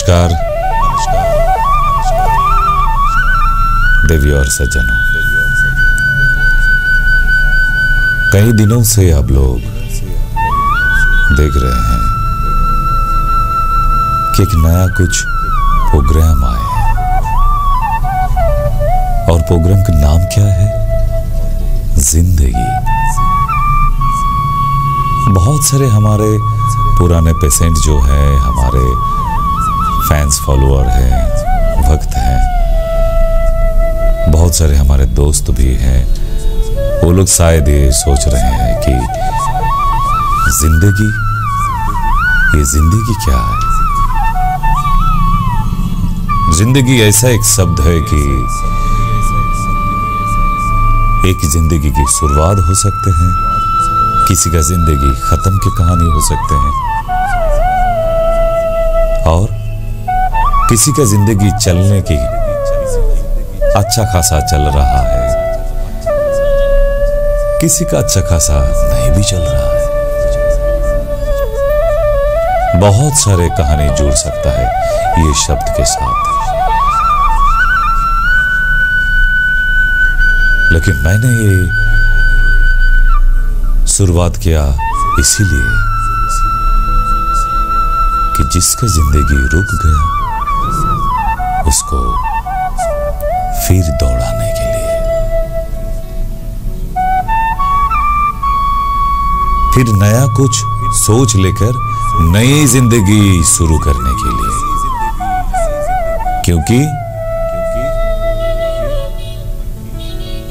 नमस्कार देवी और सज्जनों, कई दिनों से आप लोग देख रहे हैं कि एक नया कुछ प्रोग्राम आए हैं और प्रोग्राम का नाम क्या है? जिंदगी। बहुत सारे हमारे पुराने पेशेंट जो हैं, हमारे फैंस फॉलोअर हैं, भक्त हैं, बहुत सारे हमारे दोस्त भी हैं। वो लोग शायद ये सोच रहे हैं कि जिंदगी, ये जिंदगी क्या है? जिंदगी ऐसा एक शब्द है कि एक जिंदगी की शुरुआत हो सकते हैं, किसी का जिंदगी खत्म की कहानी हो सकते हैं, और किसी का जिंदगी चलने की अच्छा खासा चल रहा है, किसी का अच्छा खासा नहीं भी चल रहा है। बहुत सारे कहानी जुड़ सकता है ये शब्द के साथ। लेकिन मैंने ये शुरुआत किया इसीलिए कि जिसका जिंदगी रुक गया उसको फिर दौड़ाने के लिए, फिर नया कुछ सोच लेकर नई जिंदगी शुरू करने के लिए। क्योंकि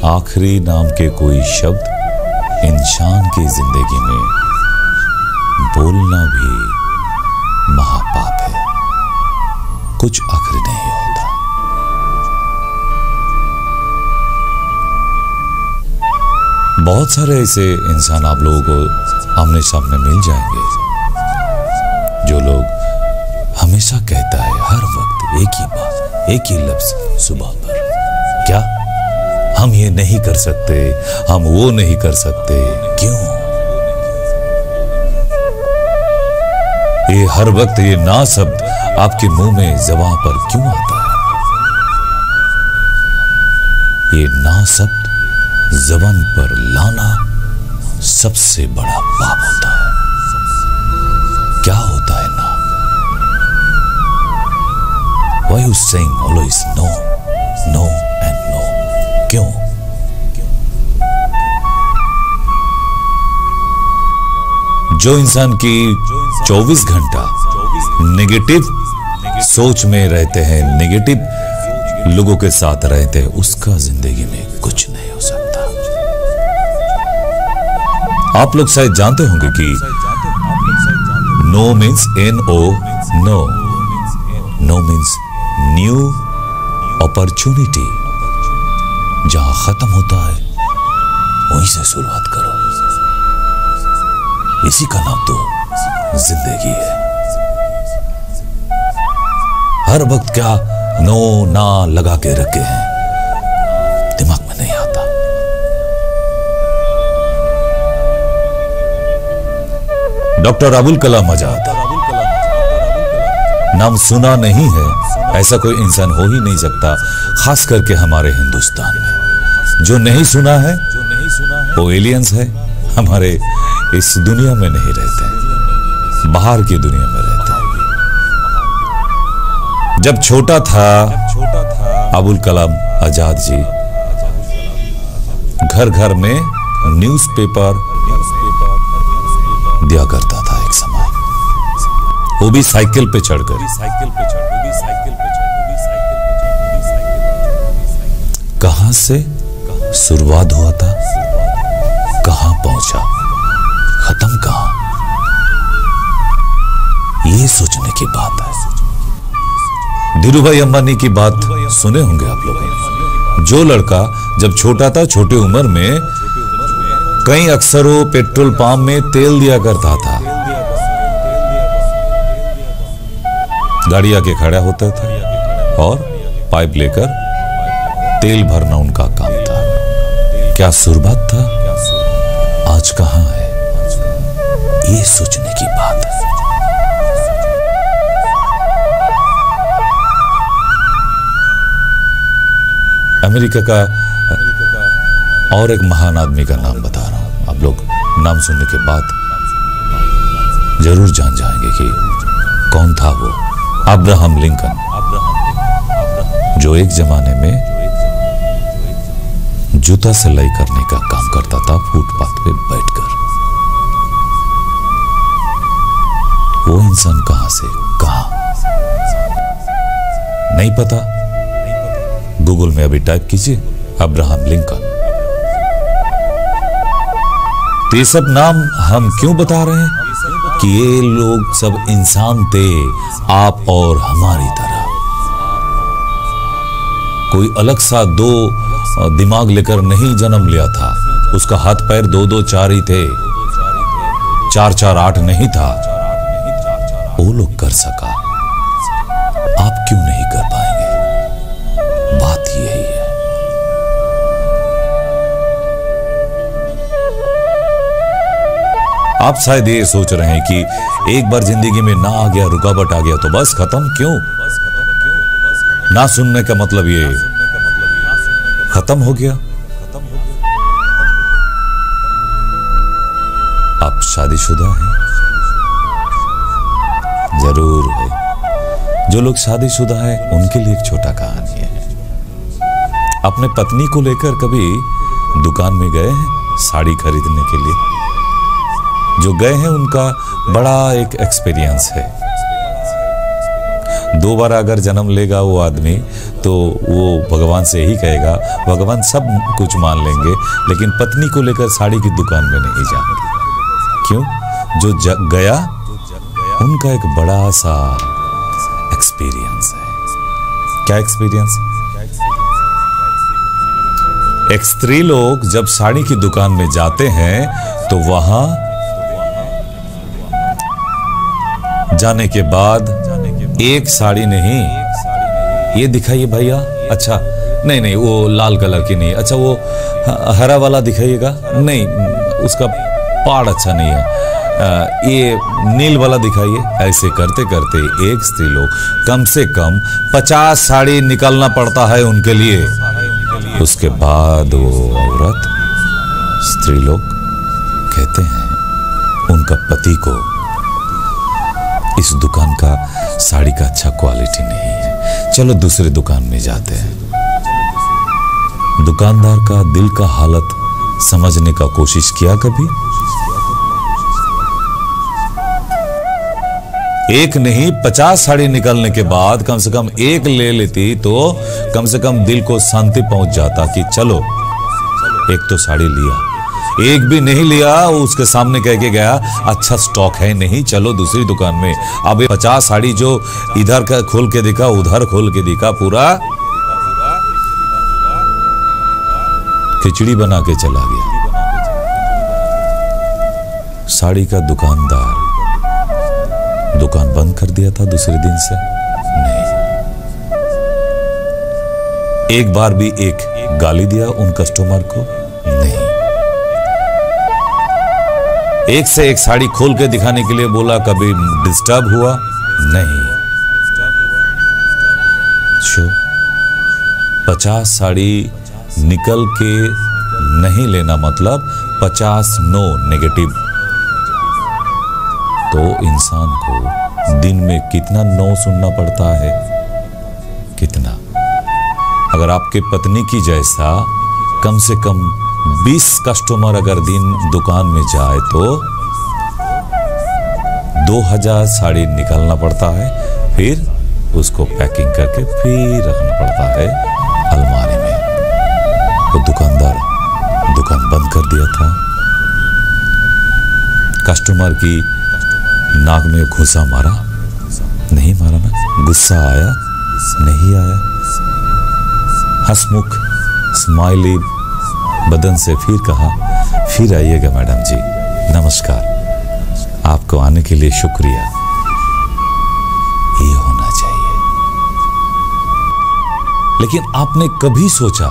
आखिरी नाम के कोई शब्द इंसान की जिंदगी में बोलना भी महापाप है। कुछ आखिरी नहीं होता। बहुत सारे ऐसे इंसान आप लोगों को आमने सामने मिल जाएंगे जो लोग हमेशा कहता है हर वक्त एक ही बात, एक ही लफ्ज सुबह पर, क्या हम ये नहीं कर सकते, हम वो नहीं कर सकते। क्यों? ये हर वक्त ये ना शब्द आपके मुंह में ज़बान पर क्यों आता है? ये ना शब्द ज़बान पर लाना सबसे बड़ा पाप होता है। क्या होता है ना? Why you saying always no, no and no? क्यों? जो इंसान की 24 घंटा नेगेटिव सोच में रहते हैं, नेगेटिव लोगों के साथ रहते हैं, उसका जिंदगी में कुछ नहीं हो सकता। आप लोग शायद जानते होंगे कि no means NO, no. No means new opportunity. जहां खत्म होता है वहीं से शुरुआत करो। इसी का नाम तो जिंदगी है। हर वक्त क्या नो ना लगा के रखे हैं, दिमाग में नहीं आता। डॉक्टर अबुल कलाम आजाद नाम सुना नहीं है ऐसा कोई इंसान हो ही नहीं सकता, खास करके हमारे हिंदुस्तान में। जो नहीं सुना है वो एलियंस है, हमारे इस दुनिया में नहीं रहते, बाहर की दुनिया में रहते हैं। जब छोटा था अबुल कलाम आजाद जी घर घर में न्यूज़पेपर दिया करता था एक समय, वो भी साइकिल पे चढ़कर। कहां से शुरुआत हुआ था, कहां पहुंचा, खत्म कहां, ये सोचने की बात है। धीरूभाई अंबानी की बात सुने होंगे आप लोगों ने। जो लड़का जब छोटा था, छोटी उम्र में कई अक्सरों पेट्रोल पंप में तेल दिया करता था, गाड़ी आके खड़ा होता था और पाइप लेकर तेल भरना उनका काम था। क्या शुरुआत था, आज कहां है, ये सोचने की बात है। अमेरिका का और एक महान आदमी का नाम बता रहा हूं, आप लोग नाम सुनने के बाद जरूर जान जाएंगे कि कौन था वो। अब्राहम लिंकन, जो एक जमाने में जूता सिलाई करने का काम करता था फुटपाथ पे बैठकर। वो इंसान कहां से कहां नहीं पता। गूगल में अभी टाइप कीजिए अब्राहम लिंकन। तो ये सब नाम हम क्यों बता रहे हैं कि ये लोग सब इंसान थे, आप और हमारी तरह। कोई अलग सा दो दिमाग लेकर नहीं जन्म लिया था। उसका हाथ पैर 2-2 4 ही थे, 4-4 8 नहीं था। वो लोग कर सका, आप क्यों नहीं कर पाएंगे? बात यही है। आप शायद ये सोच रहे हैं कि एक बार जिंदगी में ना आ गया, रुकावट आ गया तो बस खत्म। क्यों? ना सुनने का मतलब ये खत्म हो गया। आप शादीशुदा हैं? जरूर है। जो लोग शादीशुदा हैं उनके लिए एक छोटा कहानी है। अपने पत्नी को लेकर कभी दुकान में गए हैं साड़ी खरीदने के लिए? जो गए हैं उनका बड़ा एक एक्सपीरियंस है। 2 बार अगर जन्म लेगा वो आदमी तो वो भगवान से ही कहेगा, भगवान सब कुछ मान लेंगे लेकिन पत्नी को लेकर साड़ी की दुकान में नहीं जाएंगे। क्यों? जो गया उनका एक बड़ा सा एक्सपीरियंस है। क्या एक्सपीरियंस? एक स्त्री लोग जब साड़ी की दुकान में जाते हैं तो वहां जाने के बाद एक साड़ी नहीं, ये दिखाइए भैया, अच्छा नहीं वो लाल कलर की नहीं, अच्छा वो हरा वाला दिखाइएगा, नहीं उसका पाड़ अच्छा नहीं है, ये नील वाला दिखाइए। ऐसे करते करते एक स्त्री लोग कम से कम 50 साड़ी निकालना पड़ता है उनके लिए। उसके बाद वो औरत, स्त्री लोग कहते हैं उनका पति को इस दुकान का साड़ी का अच्छा क्वालिटी नहीं है, चलो दूसरे दुकान में जाते हैं। दुकानदार का दिल का हालत समझने का कोशिश किया कभी? एक नहीं 50 साड़ी निकलने के बाद कम से कम एक ले लेती तो कम से कम दिल को शांति पहुंच जाता कि चलो एक तो साड़ी लिया। एक भी नहीं लिया, उसके सामने कह के गया अच्छा स्टॉक है नहीं, चलो दूसरी दुकान में। अब 50 साड़ी जो इधर का खोल के दिखा उधर खोल के दिखा, पूरा खिचड़ी बना के चला गया। साड़ी का दुकानदार दुकान बंद कर दिया था दूसरे दिन से? नहीं। एक बार भी एक गाली दिया उन कस्टमर को? नहीं। एक से एक साड़ी खोल के दिखाने के लिए बोला, कभी डिस्टर्ब हुआ? नहीं। 50 साड़ी निकल के नहीं लेना मतलब 50 नो नेगेटिव। तो इंसान को दिन में कितना नो सुनना पड़ता है? कितना? अगर आपके पत्नी की जैसा कम से कम 20 कस्टमर अगर दिन दुकान में जाए तो 2000 साड़ी निकालना पड़ता है, फिर उसको पैकिंग करके फिर रखना पड़ता है अलमारी में। वो दुकानदार दुकान बंद कर दिया था। कस्टमर की नाक में घुसा मारा? नहीं मारा ना। गुस्सा आया? नहीं आया। हंसमुख स्माइली बदन से फिर कहा, फिर आइएगा मैडम जी, नमस्कार, आपको आने के लिए शुक्रिया। ये होना चाहिए। लेकिन आपने कभी सोचा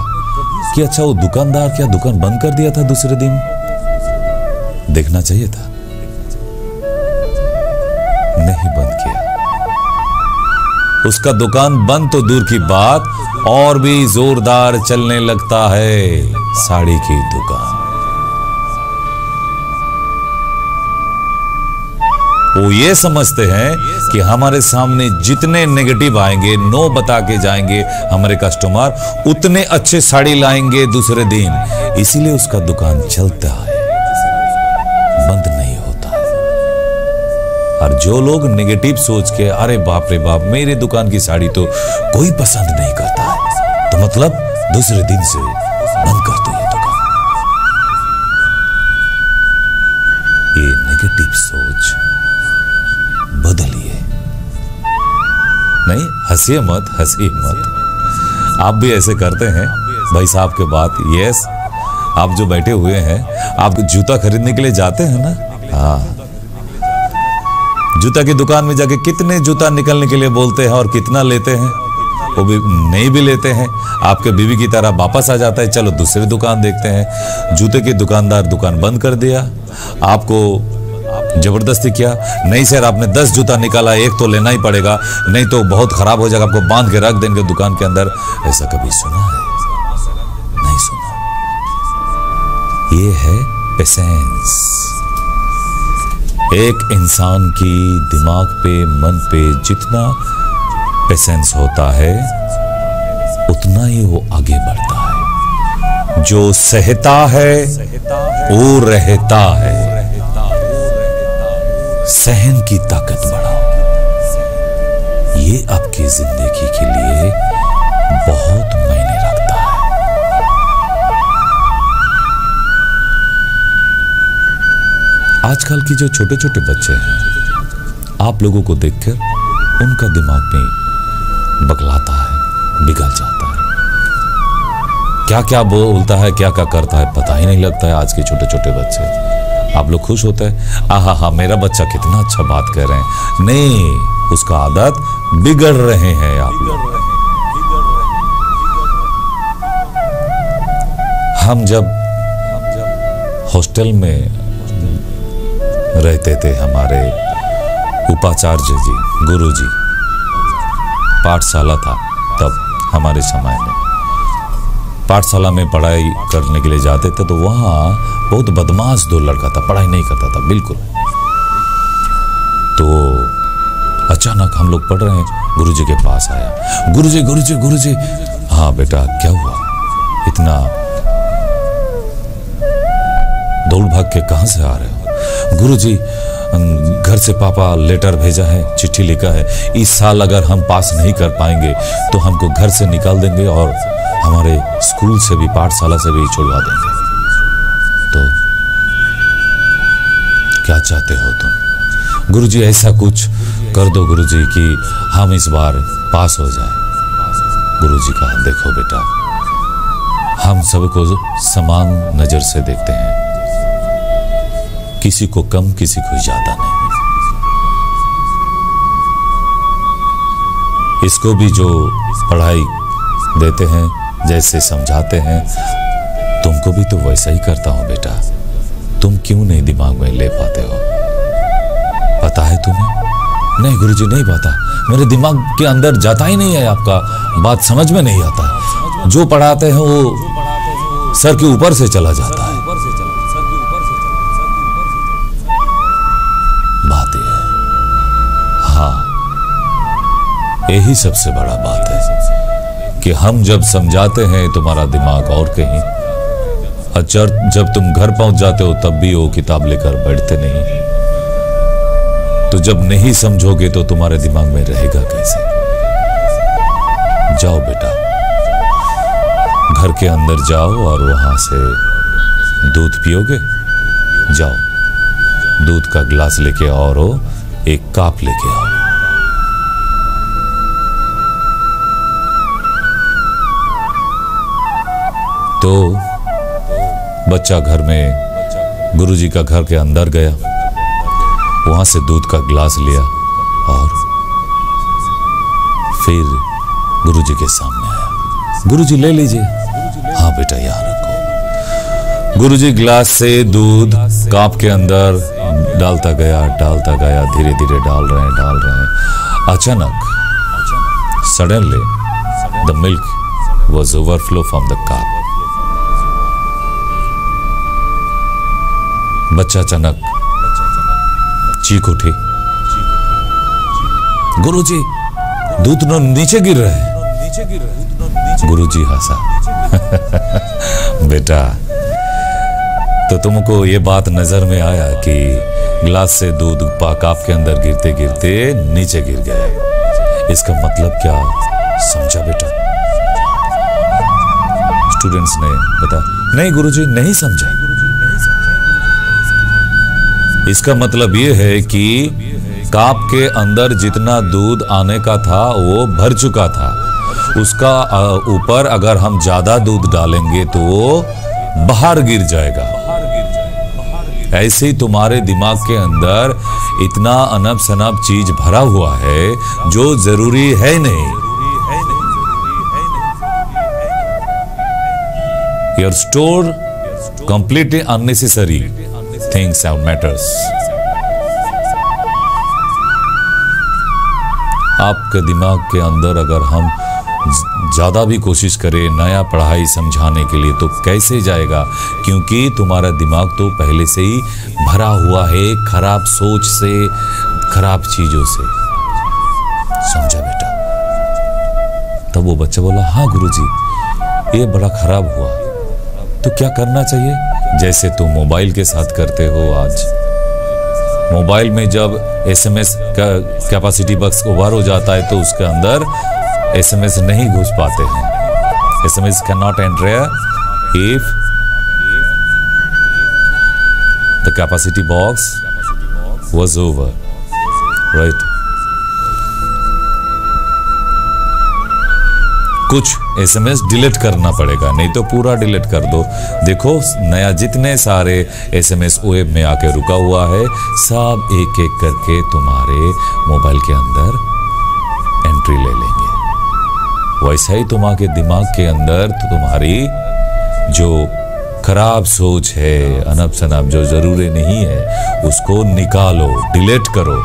कि अच्छा वो दुकानदार क्या दुकान बंद कर दिया था दूसरे दिन? देखना चाहिए था। नहीं बंद किया। उसका दुकान बंद तो दूर की बात, और भी जोरदार चलने लगता है साड़ी की दुकान। वो ये समझते हैं कि हमारे सामने जितने नेगेटिव आएंगे, नो बता के जाएंगे हमारे कस्टमर, उतने अच्छे साड़ी लाएंगे दूसरे दिन, इसीलिए उसका दुकान चलता है, बंद नहीं होता है। और जो लोग नेगेटिव सोच के अरे बाप रे बाप मेरे दुकान की साड़ी तो कोई पसंद नहीं करता है, तो मतलब दूसरे दिन से बंद कर दो ये दुकान। ये नेगेटिव सोच बदलिए। नहीं, हंसिए मत, हंसिए मत। आप भी ऐसे करते हैं भाई साहब के बात। यस, आप जो बैठे हुए हैं, आप जूता खरीदने के लिए जाते हैं ना? हाँ, जूता की दुकान में जाके कितने जूता निकलने के लिए बोलते हैं और कितना लेते हैं, वो भी नहीं भी लेते हैं। आपके बीवी की तरह वापस आ जाता है, चलो दूसरी दुकान देखते हैं। जूते के दुकानदार दुकान बंद कर दिया, आपको जबरदस्ती किया, नहीं सर आपने 10 जूता निकाला, एक तो लेना ही पड़ेगा, नहीं तो बहुत खराब हो जाएगा, आपको बांध के रख देंगे दुकान के अंदर। ऐसा कभी सुना है? नहीं सुना। ये है पेशेंस। एक इंसान की दिमाग पे, मन पे जितना पेशेंस होता है उतना ही वो आगे बढ़ता है। जो सहता है वो रहता है। सहन की ताकत बढ़ाओ, ये आपकी जिंदगी के लिए बहुत मायने रखता है। आजकल की जो छोटे छोटे बच्चे हैं, आप लोगों को देखकर उनका दिमाग में बगलाता है, बिगड़ जाता है। क्या क्या बोलता है, क्या क्या करता है, पता ही नहीं लगता है। आज के छोटे छोटे बच्चे, आप लोग खुश होते हैं, आहा हा मेरा बच्चा कितना अच्छा बात कर रहे हैं। नहीं, उसका आदत बिगड़ रहे हैं आप लोग। हम जब हॉस्टल में रहते थे, हमारे उपाचार्य जी, गुरु जी, पाठशाला था तब हमारे समय में, पाठशाला में पढ़ाई करने के लिए जाते थे, तो वहाँ बहुत बदमाश दो लड़का था, पढ़ाई नहीं करता था बिल्कुल। तो अचानक हम लोग पढ़ रहे हैं, गुरुजी के पास आया, गुरुजी गुरुजी गुरुजी। हाँ बेटा क्या हुआ, इतना दौड़ भाग के कहां से आ रहे हो? गुरुजी घर से पापा लेटर भेजा है, चिट्ठी लिखा है, इस साल अगर हम पास नहीं कर पाएंगे तो हमको घर से निकाल देंगे और हमारे स्कूल से भी, पाठशाला से भी छुड़वा देंगे। तो क्या चाहते हो तुम? गुरुजी ऐसा कुछ कर दो गुरुजी कि हम इस बार पास हो जाए। गुरुजी कहा, देखो बेटा, हम सबको समान नजर से देखते हैं, किसी को कम किसी को ज्यादा नहीं। इसको भी जो पढ़ाई देते हैं, जैसे समझाते हैं, तुमको भी तो वैसा ही करता हूं बेटा। तुम क्यों नहीं दिमाग में ले पाते हो? पता है तुम्हें? नहीं गुरुजी नहीं पता, मेरे दिमाग के अंदर जाता ही नहीं है, आपका बात समझ में नहीं आता। जो पढ़ाते हैं वो सर के ऊपर से चला जाता है। बात यह है, हाँ यही सबसे बड़ा बात है कि हम जब समझाते हैं तुम्हारा दिमाग और कहीं, अच्छा जब तुम घर पहुंच जाते हो तब भी वो किताब लेकर बैठते नहीं। तो जब नहीं समझोगे तो तुम्हारे दिमाग में रहेगा कैसे? जाओ बेटा, घर के अंदर जाओ और वहां से दूध पियोगे, जाओ दूध का गिलास लेके आओ और एक कप लेके आओ। तो बच्चा घर में गुरुजी का घर के अंदर गया, वहां से दूध का गिलास लिया और फिर गुरुजी के सामने आया। गुरुजी ले लीजिए। हाँ बेटा यहाँ रखो। गुरुजी गिलास से दूध कप के अंदर डालता गया, धीरे धीरे डाल रहे हैं। अचानक Suddenly, the milk was overflow from the cup. बच्चा अचानक चीख उठी, गुरुजी, दूध नीचे गिर रहा है। गुरुजी हंसा। बेटा, तो तुमको ये बात नजर में आया कि गिलास से दूध कप के अंदर गिरते गिरते नीचे गिर गया। इसका मतलब क्या समझा बेटा? स्टूडेंट्स ने बता, नहीं गुरुजी, नहीं समझा। इसका मतलब ये है कि कप के अंदर जितना दूध आने का था वो भर चुका था। उसका ऊपर अगर हम ज्यादा दूध डालेंगे तो वो बाहर गिर जाएगा। ऐसे ही तुम्हारे दिमाग के अंदर इतना अनब शनब चीज भरा हुआ है जो जरूरी है नहीं। You're stored completely unnecessary things and matters. आपके दिमाग के अंदर अगर हम ज्यादा भी कोशिश करें नया पढ़ाई समझाने के लिए तो कैसे जाएगा? क्योंकि तुम्हारा दिमाग तो पहले से ही भरा हुआ है खराब सोच से, खराब चीजों से। समझा बेटा? तब वो बच्चा बोला, हाँ गुरुजी, ये बड़ा खराब हुआ, तो क्या करना चाहिए? जैसे तुम मोबाइल के साथ करते हो आज। मोबाइल में जब SMS का कैपेसिटी बॉक्स ओवर हो जाता है तो उसके अंदर SMS नहीं घुस पाते हैं। SMS cannot enter if the capacity box was over, right? कुछ SMS डिलीट करना पड़ेगा, नहीं तो पूरा डिलीट कर दो। देखो नया जितने सारे SMS वेब में आके रुका हुआ है सब एक एक करके तुम्हारे मोबाइल के अंदर एंट्री ले लेंगे। वैसा ही तुम्हारे दिमाग के अंदर तो तुम्हारी जो खराब सोच है, अनब शनब जो जरूरी नहीं है, उसको निकालो, डिलीट करो।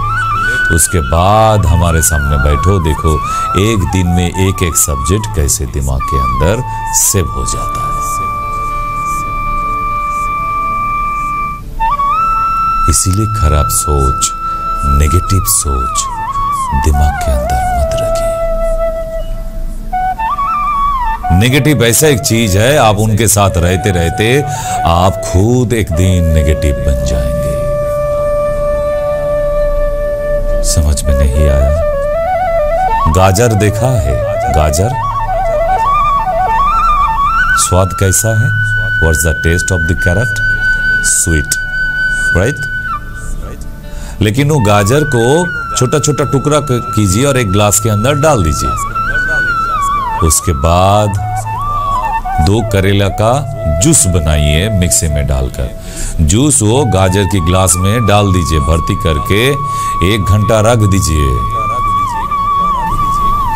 उसके बाद हमारे सामने बैठो, देखो एक दिन में एक एक सब्जेक्ट कैसे दिमाग के अंदर सेव हो जाता है। इसीलिए खराब सोच, नेगेटिव सोच दिमाग के अंदर मत रखिए। नेगेटिव ऐसा एक चीज है, आप उनके साथ रहते रहते आप खुद एक दिन नेगेटिव बन जाएंगे। समझ में नहीं आया? गाजर देखा है? गाजर स्वाद कैसा है? What's the taste of the carrot? Sweet, right? लेकिन वो गाजर को छोटा छोटा टुकड़ा कीजिए और एक ग्लास के अंदर डाल दीजिए। उसके बाद 2 करेला का जूस बनाइए मिक्सी में डालकर। जूस वो गाजर की ग्लास में डाल दीजिए, भर्ती करके 1 घंटा रख दीजिए।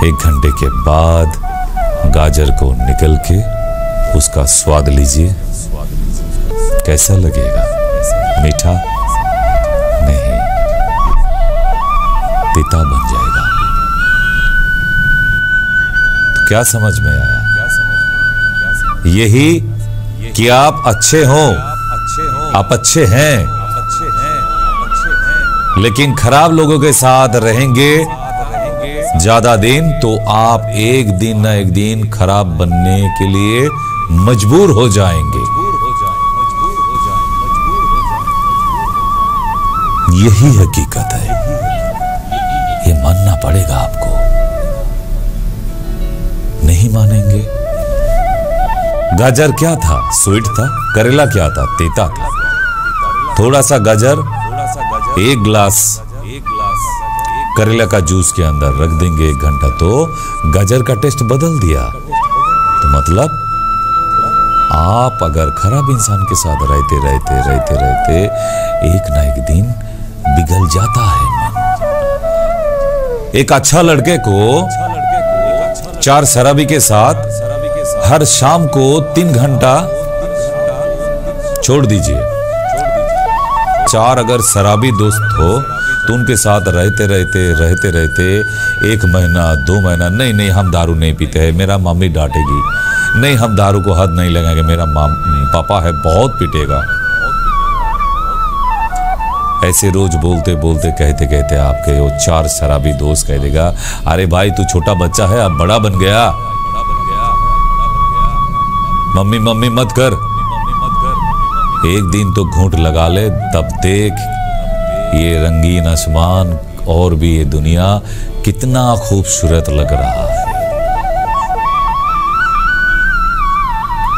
1 घंटे के बाद गाजर को निकल के उसका स्वाद लीजिए। कैसा लगेगा? मीठा नहीं, तीता बन जाएगा। तो क्या समझ में आया? यही कि आप अच्छे हो, आप अच्छे हैं, लेकिन खराब लोगों के साथ रहेंगे ज्यादा दिन तो आप एक दिन न एक दिन खराब बनने के लिए मजबूर हो जाएंगे। यही हकीकत है, ये मानना पड़ेगा आपको। नहीं मानेंगे? गाजर क्या था? स्वीट था। करेला क्या था? तीता था। थोड़ा सा गाजर 1 गिलास करेला का जूस के अंदर रख देंगे 1 घंटा तो गाजर का टेस्ट बदल दिया। तो मतलब आप अगर खराब इंसान के साथ रहते रहते रहते रहते एक ना एक दिन बिगड़ जाता है मन। एक अच्छा लड़के को 4 शराबी के साथ हर शाम को 3 घंटा छोड़ दीजिए। 4 अगर शराबी दोस्त हो तो उनके साथ रहते रहते 1 महीना 2 महीना, नहीं हम दारू नहीं पीते हैं, मेरा मम्मी डांटेगी, नहीं हम दारू को हाथ नहीं लगाएंगे, मेरा पापा है बहुत पीटेगा। ऐसे रोज बोलते कहते आपके वो 4 शराबी दोस्त कह देगा, अरे भाई तू छोटा बच्चा है अब बड़ा बन गया, मम्मी मत कर, एक दिन तो घूंट लगा ले, तब देख ये रंगीन आसमान और भी ये दुनिया कितना खूबसूरत लग रहा है।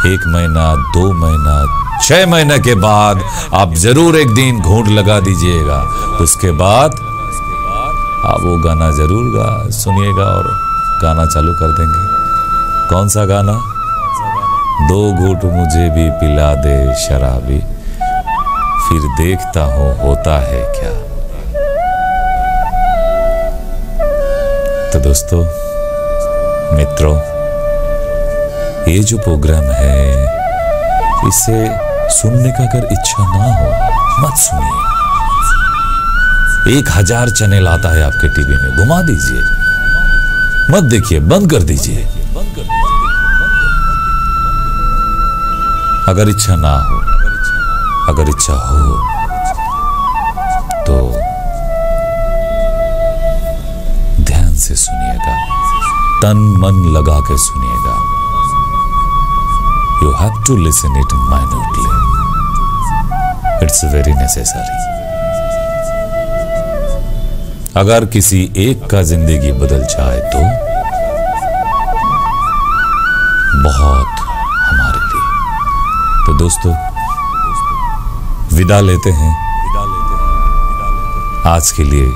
1 महीना 2 महीना 6 महीने के बाद आप जरूर एक दिन घूंट लगा दीजिएगा, उसके बाद आप वो गाना जरूर सुनिएगा और गाना चालू कर देंगे। कौन सा गाना? 2 घूंट मुझे भी पिला दे शराबी, फिर देखता हूं होता है क्या। तो दोस्तों मित्रों, ये जो प्रोग्राम है इसे सुनने का अगर इच्छा ना हो मत सुनिए। 1000 चैनल आता है आपके टीवी में, घुमा दीजिए, मत देखिए, बंद कर दीजिए। अगर इच्छा ना हो, अगर इच्छा हो तो ध्यान से सुनिएगा, तन मन लगा के सुनिएगा। You have to listen it minutely. It's very necessary. अगर किसी एक का जिंदगी बदल जाए तो बहुत हमारे लिए। तो दोस्तों विदा लेते हैं आज के लिए।